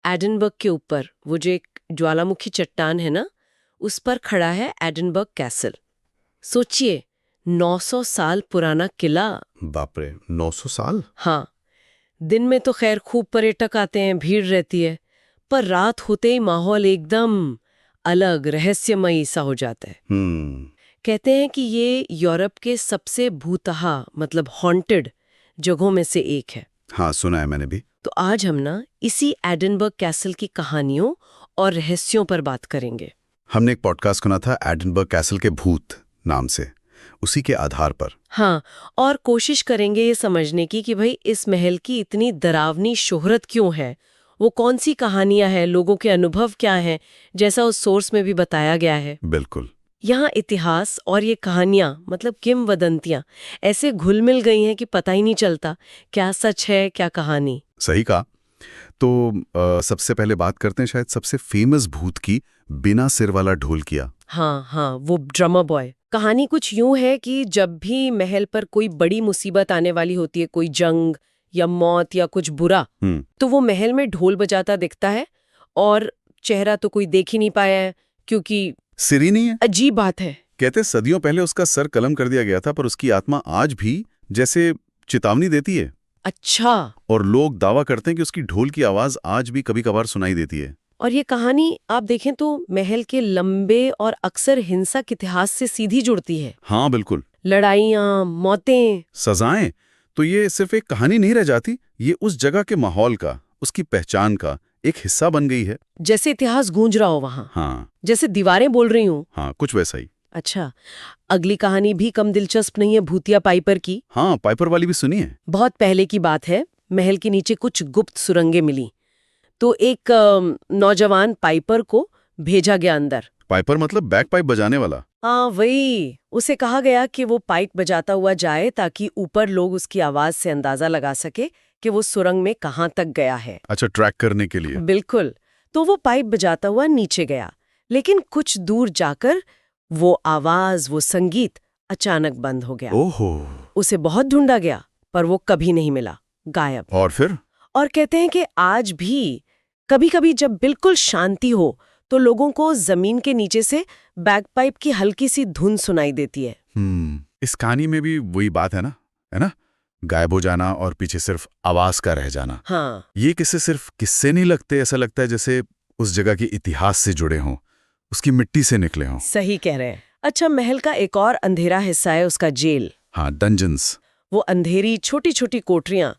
Edinburgh के ऊपर वो जो एक ज्वालामुखी चट्टान है ना, उस पर खड़ा है एडिनबर्ग कैसल। सोचिए, 900 साल पुराना किला। बाप रे, 900 साल? हाँ, दिन में तो खैर खूब पर्यटक आते हैं, भीड़ रहती है, पर रात होते ही माहौल एकदम अलग, रहस्यमयी सा हो जाता है। कहते हैं कि ये यूरोप के सबसे भूतहा मतलब हॉन्टेड जगहों में से एक है। हाँ, सुना है मैंने भी। तो आज हम ना इसी एडिनबर्ग कैसल की कहानियों और रहस्यों पर बात करेंगे। हमने एक पॉडकास्ट सुना था एडिनबर्ग कैसल के भूत नाम से, उसी के आधार पर। हाँ, और कोशिश करेंगे ये समझने की कि भाई इस महल की इतनी डरावनी शोहरत क्यों है, वो कौन सी कहानियां हैं, लोगों के अनुभव क्या हैं, जैसा उस सोर्स में भी बताया गया है। बिल्कुल। यहाँ इतिहास और ये कहानियां मतलब किंवदंतियां ऐसे घुल मिल गई हैं कि पता ही नहीं चलता क्या सच है क्या कहानी। सही कहा। तो सबसे पहले बात करते हैं शायद सबसे फेमस भूत की, बिना सिर वाला ढोलकिया। हाँ, वो ड्रमर बॉय। कहानी कुछ यूं है कि जब भी महल पर कोई बड़ी मुसीबत आने वाली होती है, कोई जंग या मौत या कुछ बुरा, तो वो महल में ढोल बजाता दिखता है, और चेहरा तो कोई देख ही नहीं पाया है क्योंकि सिर ही नहीं है। अजीब बात है। कहते सदियों पहले उसका सर कलम कर दिया गया था, पर उसकी आत्मा आज भी जैसे चेतावनी देती है। अच्छा। और लोग दावा करते हैं कि उसकी ढोल की आवाज आज भी कभी कभार सुनाई देती है। और ये कहानी आप देखें तो महल के लंबे और अक्सर हिंसक इतिहास से सीधी जुड़ती है। हाँ बिल्कुल। लड़ाइयाँ, मौतें, सजाएं। तो ये सिर्फ एक कहानी नहीं रह जाती, ये उस जगह के माहौल का, उसकी पहचान का एक हिस्सा बन गई है। जैसे इतिहास गूंज रहा हो वहाँ। हाँ। जैसे दीवारें बोल रही हूँ। हाँ, कुछ वैसा ही। अच्छा, अगली कहानी भी कम दिलचस्प नहीं है, भूतिया पाइपर की। हाँ, पाइपर वाली भी सुनी है। बहुत पहले की बात है, महल के नीचे कुछ गुप्त सुरंगें मिली, तो एक नौजवान पाइपर को भेजा गया अंदर। पाइपर मतलब बैक पाइप बजाने वाला? हाँ, वही। उसे कहा गया कि वो पाइप बजाता हुआ जाए ताकि ऊपर लोग उसकी आवाज से अंदाजा लगा सके कि वो सुरंग में कहाँ तक गया है। अच्छा, ट्रैक करने के लिए। बिल्कुल। तो वो पाइप बजाता हुआ नीचे गया, लेकिन कुछ दूर जाकर वो आवाज, वो संगीत अचानक बंद हो गया। ओहो। उसे बहुत ढूंढा गया, पर वो कभी नहीं मिला, गायब। और फिर? और कहते हैं कि आज भी कभी-कभी जब बिल्कुल शांति हो तो लोगों को जमीन के नीचे से बैकपाइप की हल्की सी धुन सुनाई देती है। इस कहानी में भी वही बात है ना? गायब हो जाना और पीछे सिर्फ आवाज का रह जाना। हाँ। ये किस्से सिर्फ किस्से नहीं लगते, ऐसा लगता है जैसे उस जगह के इतिहास से जुड़े हों, उसकी मिट्टी से निकले हों। सही कह रहे हैं। अच्छा, महल का एक और अंधेरा हिस्सा है उसका जेल। हाँ, डंजन्स। वो अंधेरी छोटी छोटी कोठरियां,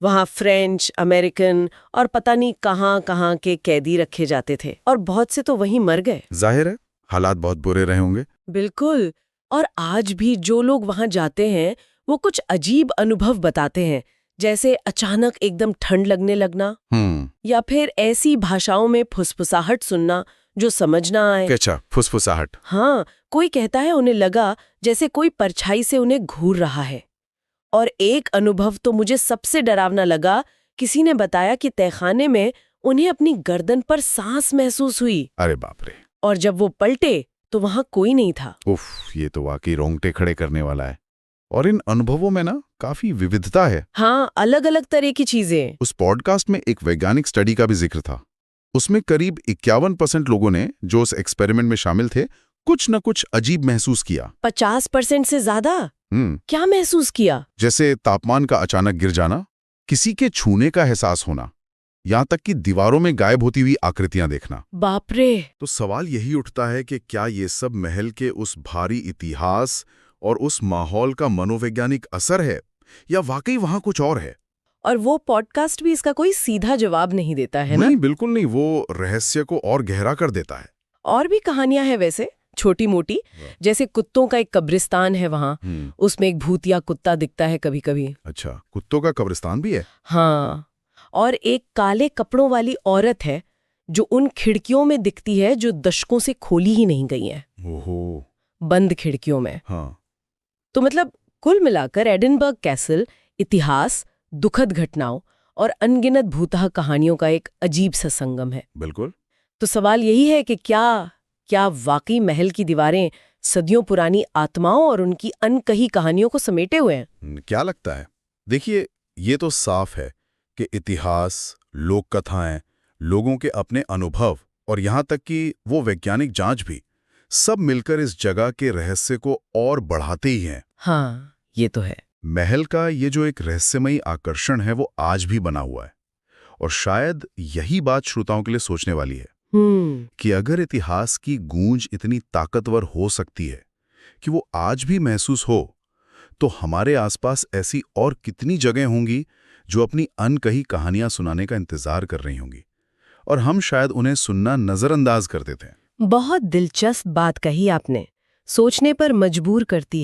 वहाँ फ्रेंच, अमेरिकन और पता नहीं कहाँ के कैदी रखे जाते थे, और बहुत से तो वहीं मर गए। जाहिर है, हालात बहुत बुरे रहे होंगे। बिल्कुल। और आज भी जो लोग वहाँ जाते हैं वो कुछ अजीब अनुभव बताते हैं, जैसे अचानक एकदम ठंड लगने लगना, या फिर ऐसी भाषाओं में फुसफुसाहट सुनना जो समझ ना आए। कैसा फुसफुसाहट? हाँ, कोई कहता है उन्हें लगा जैसे कोई परछाई से उन्हें घूर रहा है। और एक अनुभव तो मुझे सबसे डरावना लगा, किसी ने बताया कि तहखाने में उन्हें अपनी गर्दन पर सांस महसूस हुई। अरे बाप रे। और जब वो पलटे तो वहां कोई नहीं था। उफ, ये तो वाकई रोंगटे खड़े करने वाला है। और इन अनुभवों में ना काफी विविधता है। हाँ, अलग अलग तरह की चीजें। उस पॉडकास्ट में एक वैज्ञानिक स्टडी का भी जिक्र था। उसमें करीब 51% लोगों ने जो उस एक्सपेरिमेंट में शामिल थे, कुछ न कुछ अजीब महसूस किया। 50% से ज्यादा? क्या महसूस किया? जैसे तापमान का अचानक गिर जाना, किसी के छूने का एहसास होना, यहाँ तक कि दीवारों में गायब होती हुई आकृतियां देखना। बाप रे। तो सवाल यही उठता है कि क्या ये सब महल के उस भारी इतिहास और उस माहौल का मनोवैज्ञानिक असर है, या वाकई वहां कुछ और है? और वो पॉडकास्ट भी इसका कोई सीधा जवाब नहीं देता है ना? नहीं, बिल्कुल नहीं। वो रहस्य को और गहरा कर देता है। और भी कहानियां हैं वैसे, छोटी मोटी, जैसे कुत्तों का एक कब्रिस्तान है वहाँ, उसमें एक भूतिया कुत्ता दिखता है कभी कभी। अच्छा, कुत्तों का कब्रिस्तान भी है? हाँ। और एक काले कपड़ों वाली औरत है जो उन खिड़कियों में दिखती है जो दशकों से खोली ही नहीं गई हैं। ओहो। बंद खिड़कियों में। हाँ। तो मतलब कुल मिलाकर एडिनबर्ग कैसल इतिहास, दुखद घटनाओं और अनगिनत भूतहा कहानियों का एक अजीब सा संगम है। बिल्कुल। तो सवाल यही है कि क्या वाकई महल की दीवारें सदियों पुरानी आत्माओं और उनकी अनकही कहानियों को समेटे हुए हैं? क्या लगता है? देखिए, ये तो साफ है कि इतिहास, लोक कथाएं, लोगों के अपने अनुभव और यहाँ तक कि वो वैज्ञानिक जांच भी, सब मिलकर इस जगह के रहस्य को और बढ़ाते ही हैं। हाँ, ये तो है। महल का ये जो एक रहस्यमयी आकर्षण है वो आज भी बना हुआ है, और शायद यही बात श्रोताओं के लिए सोचने वाली है कि अगर इतिहास की गूंज इतनी ताकतवर हो सकती है कि वो आज भी महसूस हो, तो हमारे आसपास ऐसी और कितनी जगह होंगी जो अपनी अनकही कहानियां सुनाने का इंतजार कर रही होंगी, और हम शायद उन्हें सुनना नजरअंदाज कर देते हैं। बहुत दिलचस्प बात कही आपने, सोचने पर मजबूर करती है।